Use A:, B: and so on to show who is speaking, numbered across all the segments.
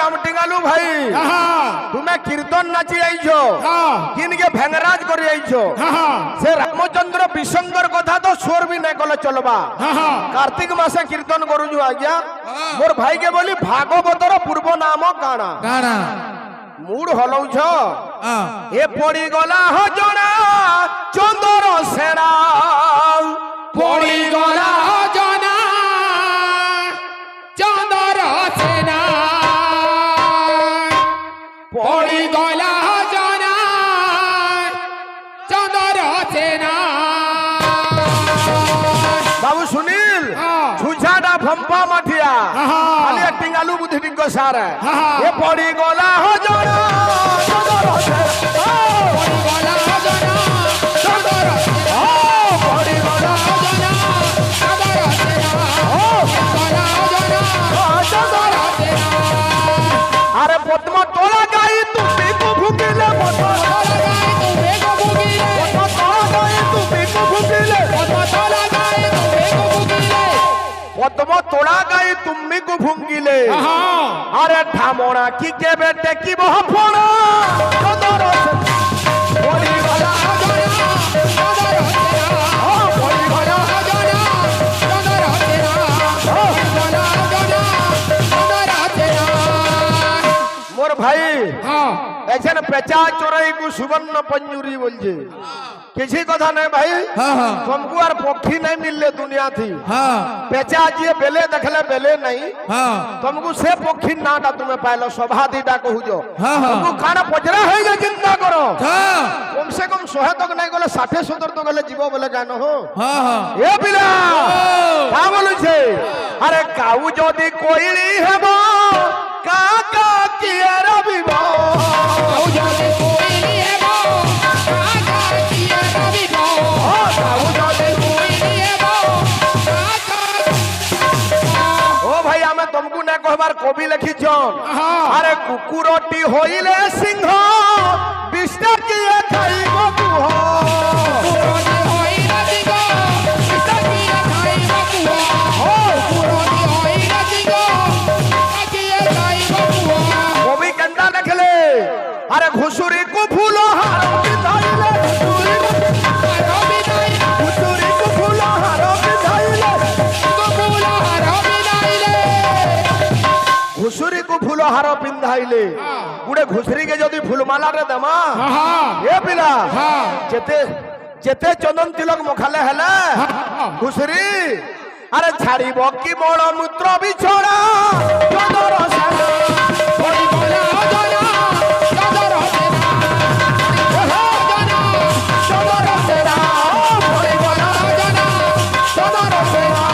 A: রামটিঙ্গালু ভাই তুমি কীর্তন নাচি আইছ কিনকে ভেঙ্গরাজ করে আইছ সে রামচন্দ্র বিশঙ্কর কথা তো সোর বি নাই কলে চলবা কার্তিক মাসে কীর্তন করুছু আজ্ঞা মোর ভাইকে বলি ভাগবতর পূর্ব নাম কাଣା
B: কাଣା
A: মুড হলৌছ এ পড়িগলা হজনা চন্দর সেনা
B: পড়িগলা হজনা চন্দর সেনা পড়িগলা হজনা চন্দর সেনা
A: বাবু সুনীল ছুছাটা ভম্পা মাঠিয়া খালি টিঙ্গালু বুদ্ধি টিঙ্গ সারে এ পড়িগলা হজনা চন্দর সেনা
B: পড়িগলা হজনা চন্দর সেনা পড়িগলা হজনা চন্দর সেনা পড়িগলা হজনা চন্দর সেনা
A: আরে পদ্ম তোলা গাই তুমি কো ভুকিলে পদ্ম তোলা গাই তুমি কো ভুকিলে পদ্ম তোলা গাই তুমি কো ভুকিলে
B: পদ্ম তোলা গাই তুমি কো ভুকিলে
A: পদ্ম তোলা গাই তুমি কো ভুকিলে আরে ঠামোনা কি কে বেটে কি বহপনা চন্দর পড়িগলা
B: হজনা চন্দর সেনা পড়িগলা হজনা চন্দর সেনা পড়িগলা হজনা চন্দর সেনা
A: মোর ভাই এখানে পেঁচা চোরাই কু সুবর্ণ পঞ্জুরি বলছে কিছু কথা নাই ভাই तुमको আর পক্ষী নাই মিললে দুনিয়া থি পেঁচা যে বেলে দেখলে বেলে নাই तुमको से पक्षी नाटा तुम्हें पाइलो सभा दीटा कहूज तुमको खाना पचरा है जे चिंता करो कम से कम 100 तक नहीं गले 60 70 तक गले जीव बोले गान हो ए पिला का बोलु छे अरे काऊ जदी कोइली हेबो का का किए रबिबो
B: काऊ जदी कोइली हेबो का का किए रबिबो काऊ जदी कोइली हेबो का का
A: ओ भाई आमे तुमको न कहबार कवि लिखी छन अरे कुकुरटी होइले सिंह बिष्टा किए खाइबो कुह
B: पुरोनी होइले सिंह बिष्टा किए खाइबो कुह पुरोनी होइले सिंह बिष्टा किए खाइबो कुह
A: कवि केंदा लिखले अरे घुसुरी को फूलो हारो बिधाइले
B: हारो बिधाइले
A: घुसुरी को फूलो हारो बिधाइले
B: फूल हारो बिधाइले
A: घुसुरी को फूलो हारो पिंधाइले गुडे घुसरी के जदी फूलमाला रे दमा ए पिला जेते जेते चंदन तिलक मुखाले हले घुसरी अरे छाड़ीबो की मोड़ मूत्र बिछोड़ा चंदर सेना
B: पड़िगला हजना चंदर सेना हजना चंदर सेना पड़िगला हजना चंदर सेना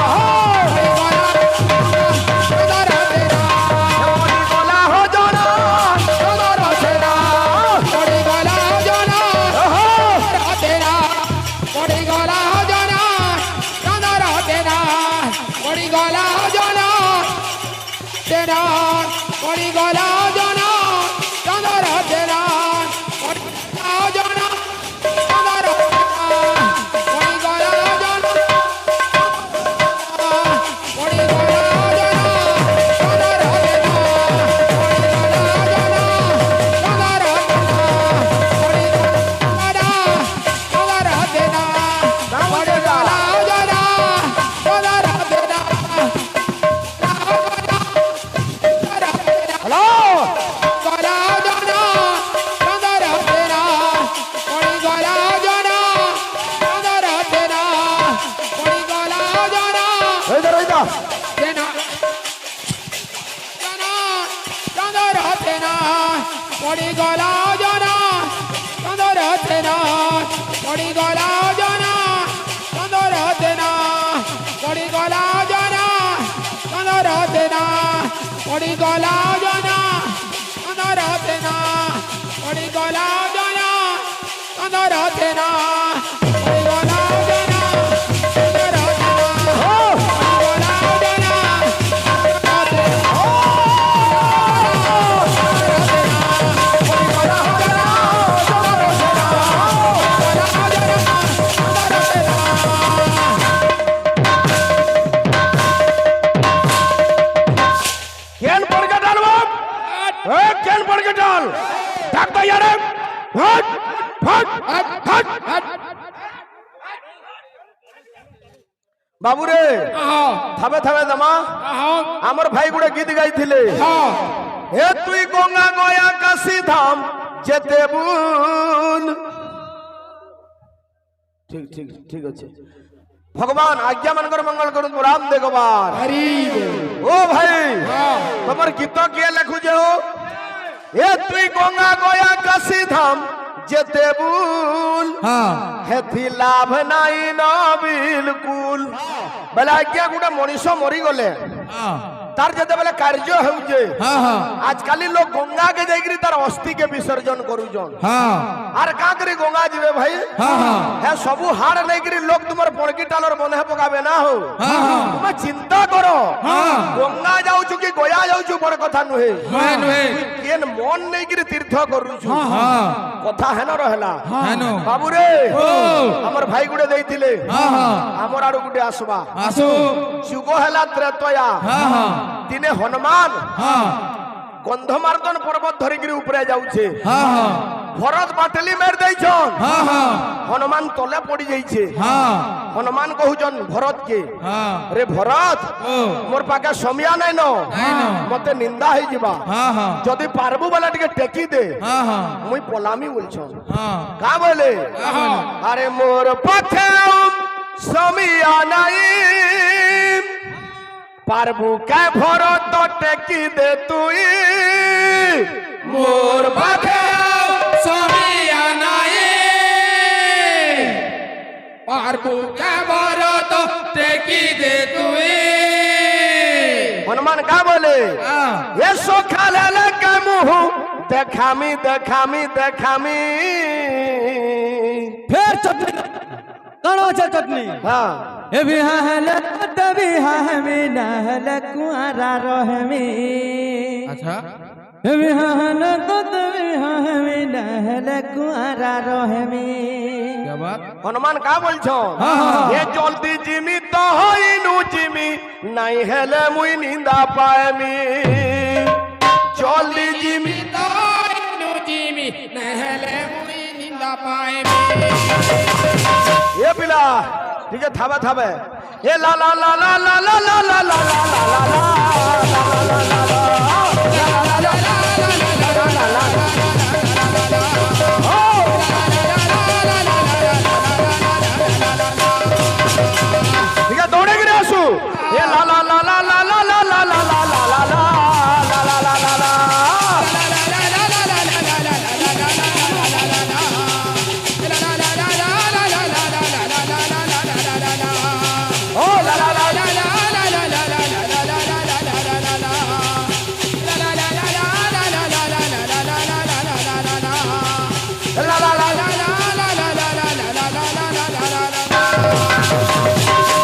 B: पड़िगला चंदर सेना
A: पड़िगला हजना
B: चंदर सेना पड़िगला हजना सेना पड़िगला हजना चंदर सेना पड़िगला हजना सेना पड़िगला हजना चंदर सेना पड़िगला हजना चंदर सेना पड़िगला हजना पड़िगला हजना चंदर सेना पड़िगला हजना चंदर सेना पड़िगला हजना चंदर सेना
A: हेलो
B: गला जाना चंदर तेरा पड़ी गला जाना चंदर तेरा पड़ी गला जाना
A: इधर इधर
B: तेना जाना चंदर तेरा पड़ी गला जाना चंदर तेरा पड़ी गला जाना चंदर तेरा पड़ी गला जाना चंदर तेरा पड़ी गला जाना चंदर तेरा पड़ी गला जाना चंदर तेरा पड़ी गला जाना चंदर तेरा पड़ी गला जाना चंदर तेरा
A: केन पर के डालबो এ কেন পড়কে ডাল ডাক দা ইয়ারে হট হট হট বাবু রে থাবে থাবে দমা আমার ভাই গুড়ে গীত গাইছিলে হে তুই গঙ্গা গয়া কাশী ধাম যেতে বুল ঠিক ঠিক ঠিক আছে ভগবান আজ্ঞা মানকর মঙ্গল করুন রাম দেখবার ও ভাই তোমার গীত কে লেখুছে হো এ তুই গঙ্গা গয়া কাশী ধাম যেতে বুল হেথি লাভ নাই ন বিলকুল বেলা আজ্ঞা গোটে মনিষ মরি গলে তার যেতেবেলে কার্য হেউছে আজকালি লোক গঙ্গা কে যাইকি তার অস্থি কে বিসর্জন করুছন আর কাঁ করে গঙ্গা যাবে ভাই হ্যাঁ সবু হাড় নেইকি লোক তোমার পড়কি টালর মনে পকাবে না হো তুমি চিন্তা করো গঙ্গা যাওছু কি গয়া যাওছু বড় কথা নুহে কেন মন নেইকি তীর্থ করুছু কথা হেন রহলা বাবু রে আমার ভাই গুড়ে দেইছিলে আমার আড়ু গুটে আসবা যুগ হেলা ত্রেতয়া দিনে হনুমান গন্ধমার্দন পর্বত ধরিকি উপরে যাচ্ছে ভরত বাটেলি মের দেইছন হনুমান তলে পড়ি যাইছে হনুমান কহুছন ভরত কে রে ভরত মোর পাকে সমিয়া নাই ন মতে নিন্দা হই ଯିବା যদি পারবু বলে টিকে টেকি দে মুই পলামি বলছন কা বলে আরে মোর পাকে সমিয়া নাই পারবু কে ভরত টেকি দে তুই মোর পাখে
B: সমিয়া নাই পারবু কে ভরত টেকি দে তুই
A: হনুমান কা বলে এ সখালে কে মুহ দেখামি দেখামি দেখামি
C: ফের চটনি কানো চটনি
A: হ্যাঁ
C: এ বিহাল তবি হামি নাহল কুআরা রহমি
B: আচ্ছা
C: এ বিহাল তবি হামি নাহল কুআরা রহমি
B: क्या बात
A: হনুমান কা বলছো এ জলদি জিমি তো হইনু জিমি নাই হেলে মুই নিন্দা পাইমি জলদি জিমি
B: তাইনু জিমি নহলে মুই নিন্দা পাইবি
A: এ পিলা ঠিক আছে থাবে থাবে এ লা লা লা লা লা লা লা লা লা ঠিক আছে দৌড়ে গিয়ে আসু এ লা লা লা লা লা লা লা লা লা লা লা লা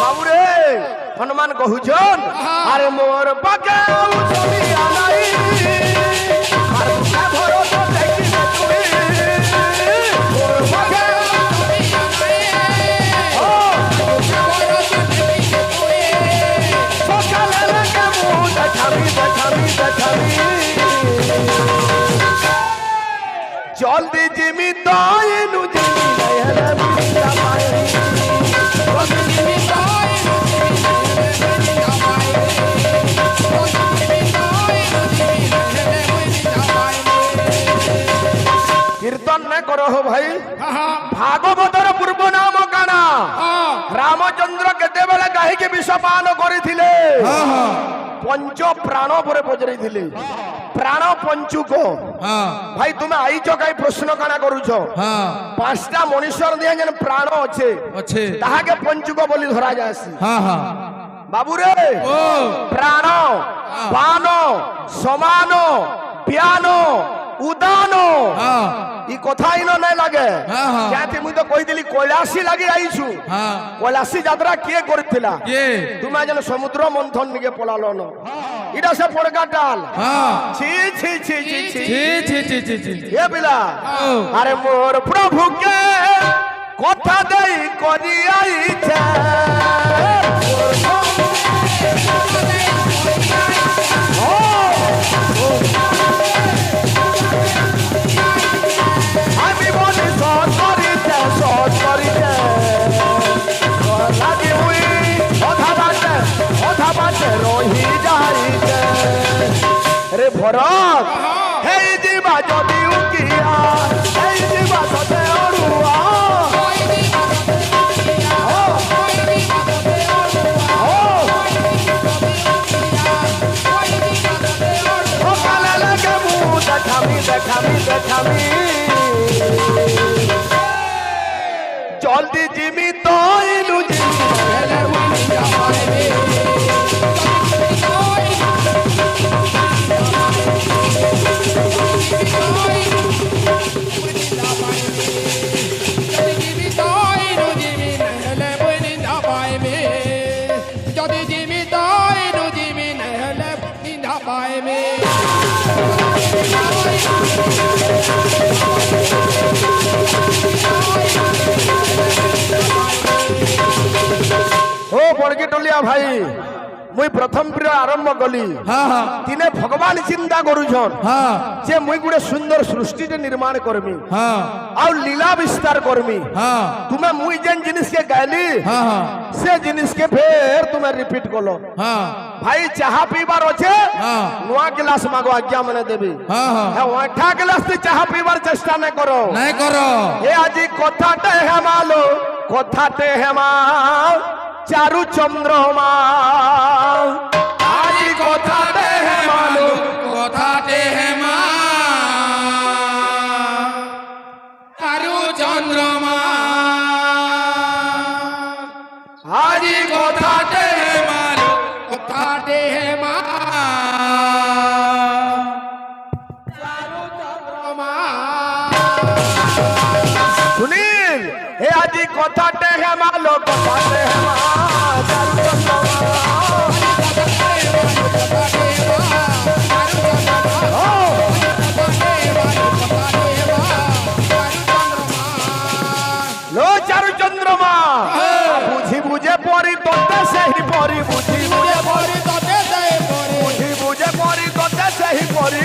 A: বাবুরে হনুমান কহুছন আরে মোর পাকে সমিয়া নাই আর কা ভরত দেখি তুই মোর পাকে ও সকালে কে মুহ দেখামি দেখামি দেখামি জলদি জিমি তাইনু জিমি নাই হেলে মিয়া পাই কীর্তন না করো হো ভাই ভাগবতর পূর্ব নাম কানা রামচন্দ্র কেতেবেলে গাহিকে বিষপান করিଥିଲେ পঞ্চ প্রাণ পরে পচরাইଥିଲେ প্রাণ পঞ্চুক ভাই তুমি আইছ কাই প্রশ্ন কানা করুছ পাঁচটা মনুষ্যর দিয়া যেন প্রাণ আছে তাহাকে পঞ্চুক বলি ধরা যায়সি বাবুরে প্রাণ বান সমান প্যান উদান ই কথা ইন নাই লাগে যাতে মুই তো কইদিলি কৈলাসী লাগি আইছু কৈলাসী যাত্রা কে করিছিলা তুমি যেন সমুদ্র মন্থন নিকে পলালো ন এটা সে পড়কাটাল ছি ছি ছি ছি ছি
B: ছি ছি ছি ছি
A: এ বিলা আরে মোর প্রভুকে কথা দেই করি আইছে ও হেই দিবা যদি উকিয়া হেই দিবা সতে অরুয়া সকালে লাগে মু দেখামি দেখামি দেখামি জলদি জিমি তইলু জিমি হেলে উনি যাবাইবে
B: যদি জিমি তাই রুজিমি নহলে নিন্দা পাইবে
A: ও বড়কি টলিয়া ভাই মুই প্রথম প্রিয় আরম্ভ কলি তিনে ভগবান চিন্তা করুছন যে মুই গুড়ে সুন্দর সৃষ্টিতে নির্মাণ করমি আর লীলা বিস্তার করমি তুমি মুই যেন জিনিসকে গাইলি সে জিনিসকে ফের তুমি রিপিট করলো ভাই চাহা পিবার আছে নয়া গ্লাস মাগো আজ্ঞা মানে দেবি হ্যাঁ ওঠা গ্লাস চাহা পিবার চেষ্টা না করো
C: নাই করো
A: এ আজি কথাতে হেমালো কথাতে হেমাল চারু চন্দ্রমা আজি কথাতে হেমালো
B: কথাতে হেমা আরু চন্দ্রমা
A: আজি কথাতে
B: হেমালো কথাতে হেমা আরু চন্দ্রমা
A: সুনীল হে আজি কথাতে হেমালো কথাতে হেমা চারু চন্দ্রমা লো চারু চন্দ্রমা বুঝি বুঝে পরি তোতে সেই পরি বুঝি বুঝে পরি বুঝি বুঝে পরি তোতে সেই পরি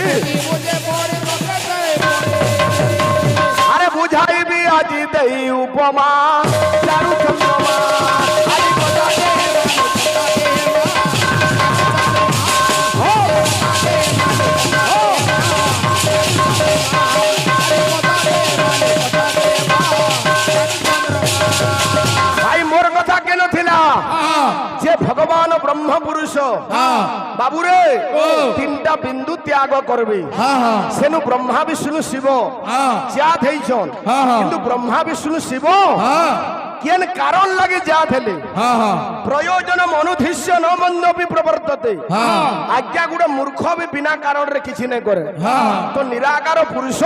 A: আরে বুঝাইবি আজি দেই উপমা চারু চন্দ্রমা আজি কথাতে ভাই মোর কথা কেন থিলা যে ভগবান ব্রহ্ম পুরুষ বাবুরে তিনটা বিন্দু ত্যাগ করবে সেনু ব্রহ্মা বিষ্ণু শিব যা থেইছন কিন্তু ব্রহ্মা বিষ্ণু শিব কেন কারণ লাগে যা থেলে প্রয়োজন অনুধিষ্য ন মন্দপি প্রবর্ততে আজ্ঞা গুড়ে মূর্খ বি বিনা কারণে কিছু নাই করে তো নিরাকার পুরুষ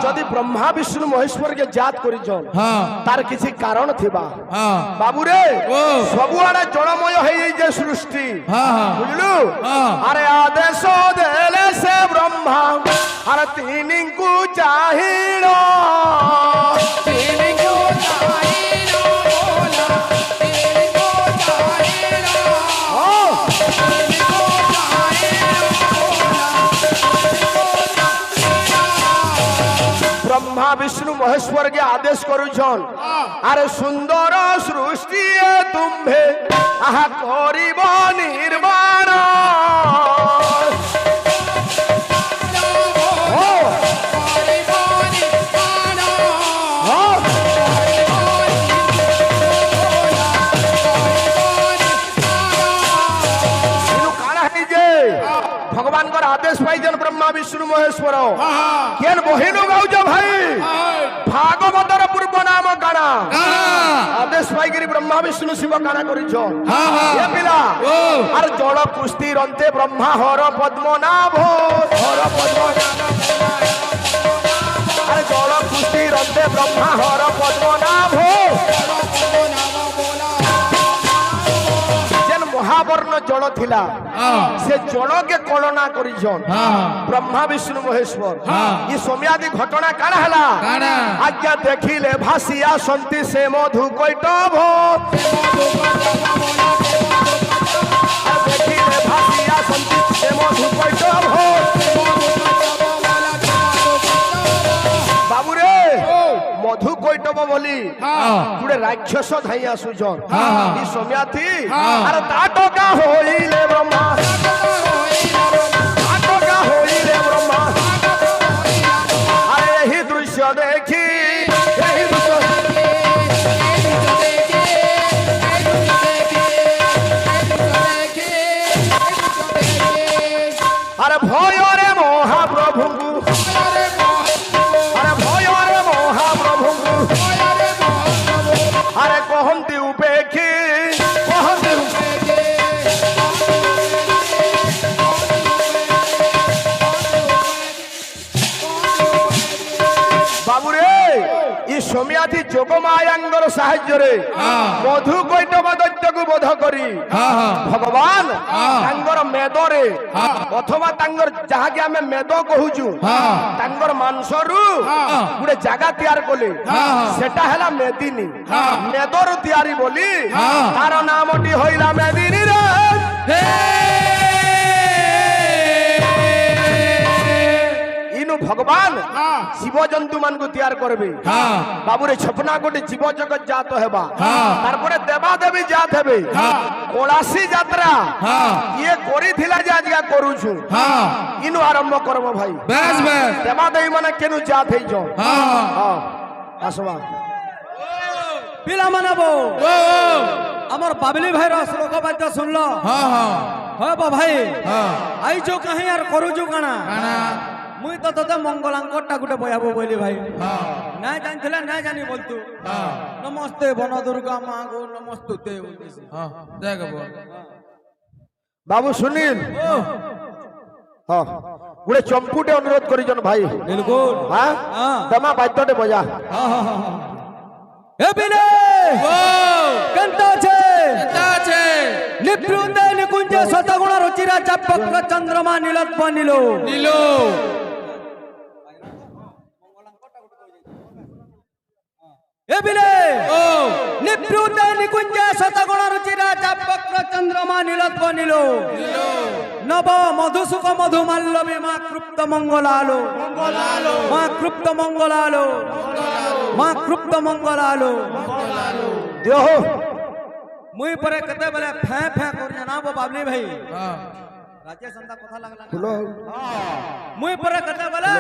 A: যদি ব্রহ্মা বিষ্ণু মহেশ্বরকে জাত করিছন তার কিছু কারণ থিবা বাবুরে ସବୁଆଡେ জড়ময় হয়ে যে সৃষ্টি বুঝলু আরে আদেশ দেলে সে ব্রহ্মা আর তিনিଙ୍କୁ চাহিল ব্রহ্মা বিষ্ণু মহেশ্বরকে আদেশ করুছন আরে সুন্দর সৃষ্টি তুম্ভে আহা করিব নির্মাণ ভগবানଙ୍କର আদেশ পাইছেন ব্রহ্মা বিষ্ণু মহেশ্বর কেন বহিনু গাউছ ভাই ভাগবতর পূর্ব নাম কাଣା আদেশ পাইকি ব্রহ্মা বিষ্ণু শিব কাଣା করিছ এ পিলা আর জল কুস্তির অন্তে ব্রহ্মা হর পদ্মনাভ হর পদ্মনাভ আর জল কুস্তির অন্তে ব্রহ্মা হর পদ্মনাভ মহাবর্ণ জল থিলা সে জলকে কলনা করিছন ব্রহ্মা বিষ্ণু মহেশ্বর ই সৌম্যাদি ঘটনা কাଣା হেলা আজ্ঞা দেখিলে ভাসি আসন্তি সে মধু কৈটভ দেখিলে ভাসি আসন্তি সে মধু কৈটভ বাবুরে মধু কৈটব বলি গুড়ে রাক্ষস ধাই আসুছন ই সৌম্যাথি আর তা টকা হইলে ব্রহ্মা তা টকা হইলে ব্রহ্মা ଇ ସୌମ୍ୟାଥି ଯୋଗମାୟାଙ୍କର ସାହାଯ୍ୟରେ ମଧୁ କୈଟବ ଦୈତ୍ୟକୁ ବଧ କରି ଭଗବାନ ତାଙ୍କର ମେଦରେ ଅଥବା ତାଙ୍କର ଯାହାକି ଆମେ ମେଦ କହୁଛୁ ତାଙ୍କର ମାଂସରୁ ଗୋଟେ ଜାଗା ତିଆରି କଲେ ସେଟା ହେଲା ମେଦିନୀ ମେଦରୁ ତିଆରି ବୋଲି ତାର ନାମଟି ହଇଲା ମେଦିନୀ ରେ ইনু ভগবান জীবজন্তু মানকু তৈয়ার করবে বাবুরে ছপনা গোটে জীব জগৎ জাত হেবা তারপরে দেবা দেবী জাত হেবে কলাসী যাত্রা ইয়ে করিথিলা যে আজকে করুছু ইনু আরম্ভ করব ভাই
B: বেশ বেশ
A: দেবা দেবী মানে কেনু জাত হইছ হ্যাঁ আসবা
C: পিলা মানাবো আমার বাবলি ভাইর শ্লোক বাদ্য শুনল হ্যাঁ ভাই আইছো কাহি আর করুছু কানা মুই তো তোতে মঙ্গলাঙ্করটা গোটে বয়াবো বলি ভাই না জানছিলে না জানি বলতু নমস্তে বন দুর্গা মা গো নমস্তুতে বলতেছি
B: দেখ
A: বাবু সুনীল হ্যাঁ গোটে চম্পুটে অনুরোধ করিছন ভাই
C: বিলকুল
A: হ্যাঁ তোমা বাদ্যটে বজা
C: এ বিলে কেনতা আছে নিবৃতে নিকুঞ্জ শতগুণ রুচিরা চাপক্র চন্দ্রমা নীলত্ব নীলো
B: নীলো
C: এ বিলে নিবৃতে নিকুঞ্জ শতগুণ রুচিরা চাপক্র চন্দ্রমা নীলত্ব নীলো নব মধুসুখ মধু মাল্লবী মা কৃপ্ত মঙ্গলালো মা কৃপ্ত মঙ্গলালো মা কৃপ্ত মঙ্গলালো
A: দেহ
C: মুই পরে কেতে বেলে ফে ফে করি না বাবলি ভাই রাজে সন্তা কথা লাগলা
A: ফুলো
C: মুই পরে কেতে বেলে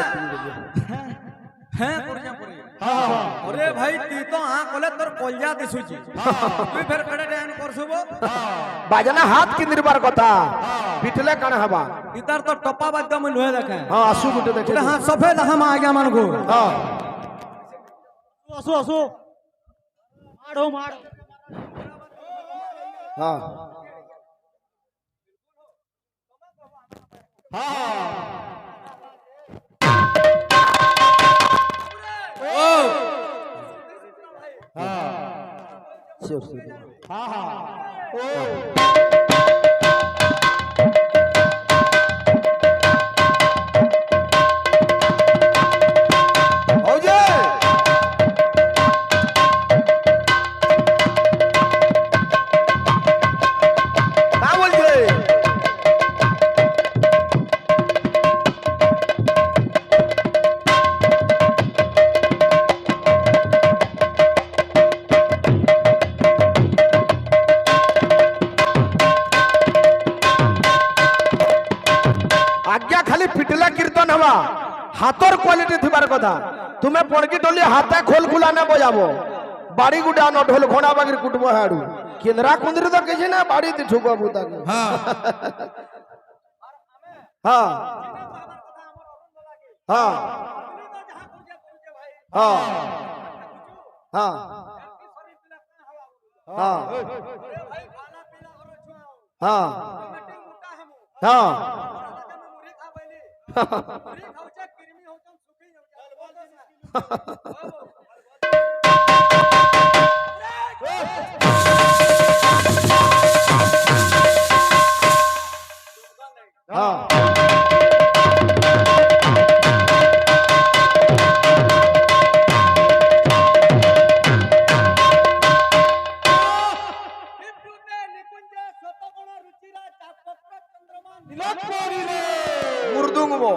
C: হ্যাঁ করি পরে আরে ভাই তুই তো আ কলে তোর কলজা দিছুছি তুই ফের কেডে ডান করছবো
A: বাজনা হাত কি নির্বার কথা পিটলে কাণ হবা
C: ইতার তো টপা বাদ্য মুই লহে দেখে
A: হ্যাঁ আসু গুটে দেখে
C: হ্যাঁ সফেদ হামা আজ্ঞা মানগো
A: হ্যাঁ
C: আসো আসো মারো মারো
A: হ্যাঁ আজ্ঞা খালি পিটলা কীর্তন হবা হাতর কোয়ালিটি থিবার কথা তুমি পড়কি টলি হাতে খোল খুলা না বজাবো বাড়ি গুটে আনো ঢোল ঘোড়া বাগির কুটবো হাড়ু কেন্দ্রা কুন্দ্রি তো কিছু না বাড়িতে ঠুকবো তাকে
B: হ্যাঁ
A: হ্যাঁ হ্যাঁ হ্যাঁ হ্যাঁ হ্যাঁ হ্যাঁ হ্যাঁ মুরদুঙ্গবো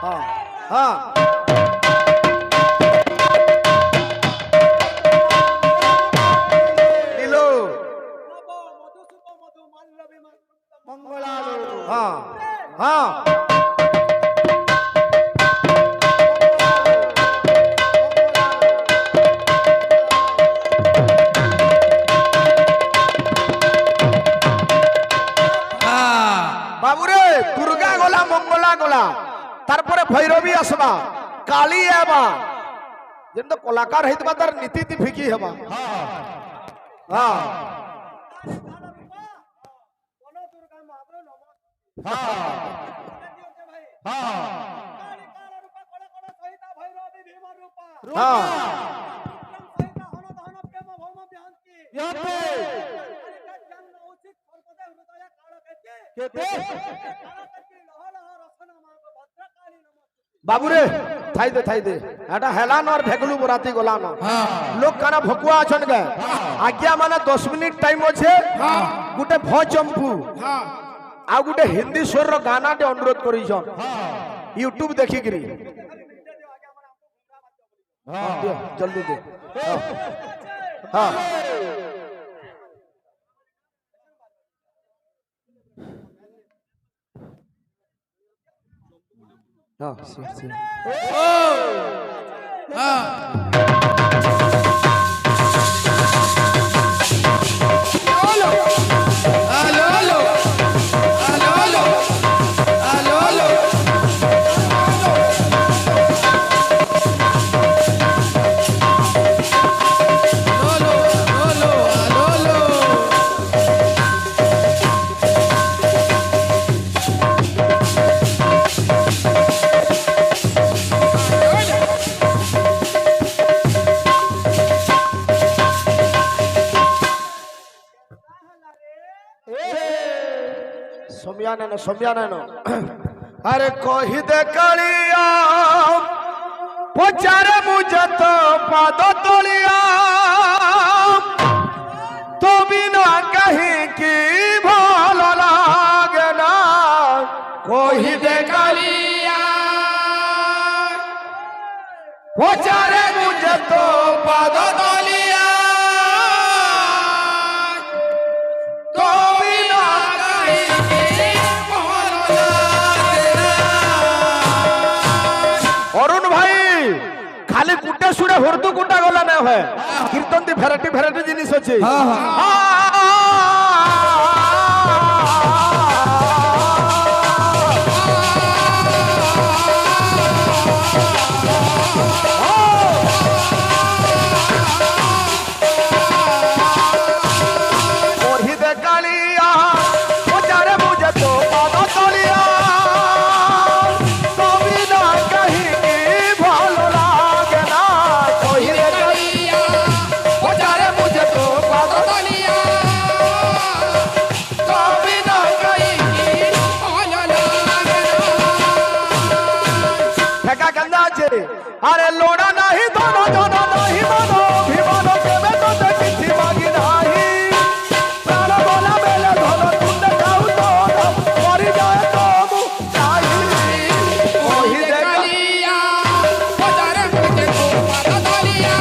A: হ্যাঁ হ্যাঁ নীলো মঙ্গলালো হ্যাঁ হ্যাঁ বাবুরে দুর্গা গলা মঙ্গলা গলা তারপরে ভৈরবী আসবা কালী আবা যেন কলাকার হইতবা তার নীতি ফিকি হবা হ্যাঁ বাবুরে থাই দে এটা হেলান আর ভেগলু বরাতি গলান লোক কানা ভকুয়া আছন গে আজ্ঞা মানে 10 মিনিট টাইম আছে গুটে ভ চম্পু আর গুটে হিন্দি স্বর গানাটে অনুরোধ করিছন ইউটিউব দেখিকি জলদি দে হ্যাঁ হ্যাঁ সময়ানন আরে কহি দে কালিয়া পচারে মুঝে তো পাদ তলিয়া তো বিনা কহি কি ভালো লাগে না কহি দে কালিয়া পচারে মুঝে তো পাদ তলিয়া তো বিনা অরুণ ভাই খালি কুটা সুরে হরদু কুটা গলা না হয় কীর্তন দি ভ্যারাইটি জিনিস আছে আরে লোড়া নাহি ধনো ধনো নাহি মনো ভিমনো কেবে তো দেখিছি মাগি নাহি প্রাণ বলা বেলে ধনো তুন্দে খাও তো মরি যায় তো মু নাহি ওহি দেখালিয়া পদারে মুঝে তো পাতা দালিয়া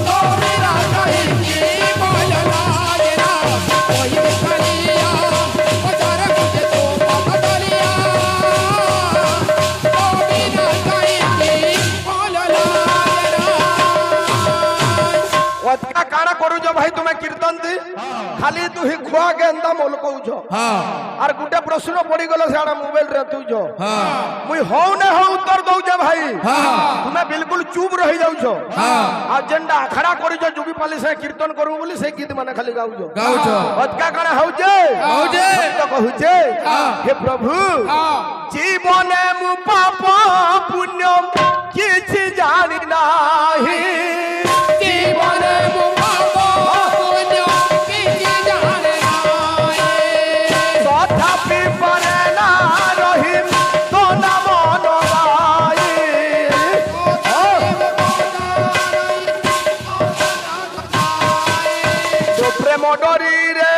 A: তোমি না কহি কি বলো লাগে না ওহি দেখালিয়া পদারে মুঝে তো পাতা দালিয়া কাଣା করুছ ভাই তুমি কীর্তন দি খালি তুই খুয়া গেন্দা মোল কৌছ আর গোটে প্রশ্ন পড়ি গেল সেটা মোবাইল রে তুইছ মুই হও না হও উত্তর দউছ ভাই তুমি বিলকুল চুপ রহি যাউছ আর যেনটা আখড়া করিছ যুগি পালি সে কীর্তন করু বলি সেই গীত মানে খালি গাউছ অতকা কাଣା হউছে তো কহুছে হে প্রভু জীবনে মু পাপ পুণ্য কিছু জানি নাহি জীবনে মু পাপ পুণ্য কিছু জানি নাহি তথাপি পরে না রহিম তো না মন গাই তো প্রেম ডরি রে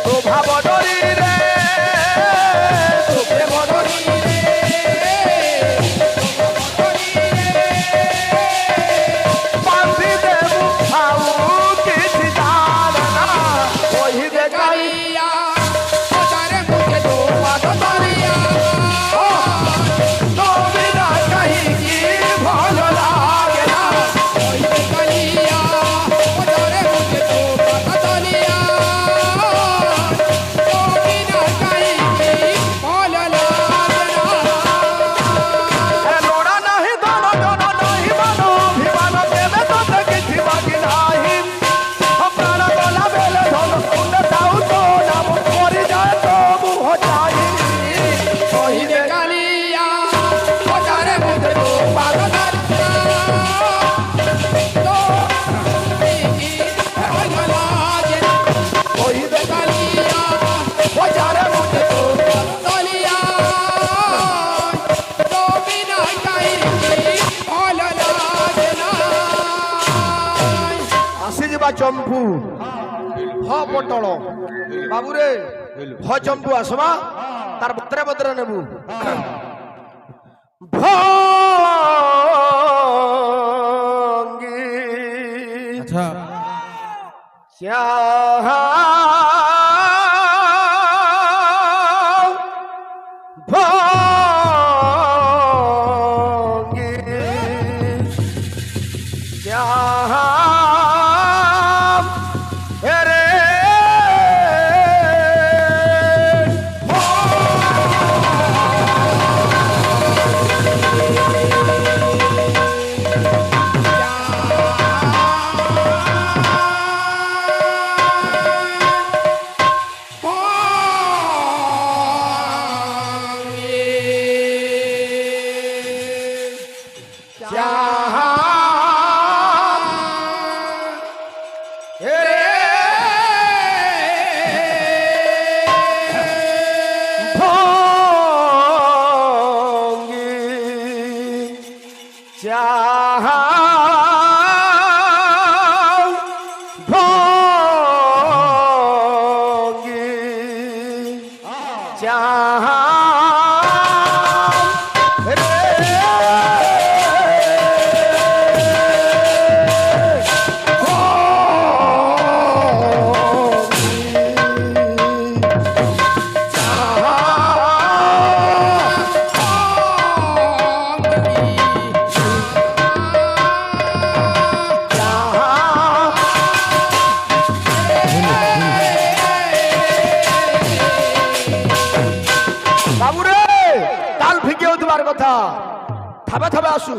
A: তো ভাব ডরি রে তো প্রেম ডরি রে বা চম্পু হ পটল বাবুরে হ চম্পু আসবা তার বদরে বদরে নেবু ভঙ্গি
B: আচ্ছা
A: চাহা ভঙ্গি চাহা রে বাবুরে তাল ফিকে তোমার কথা থাবে থাবে আসু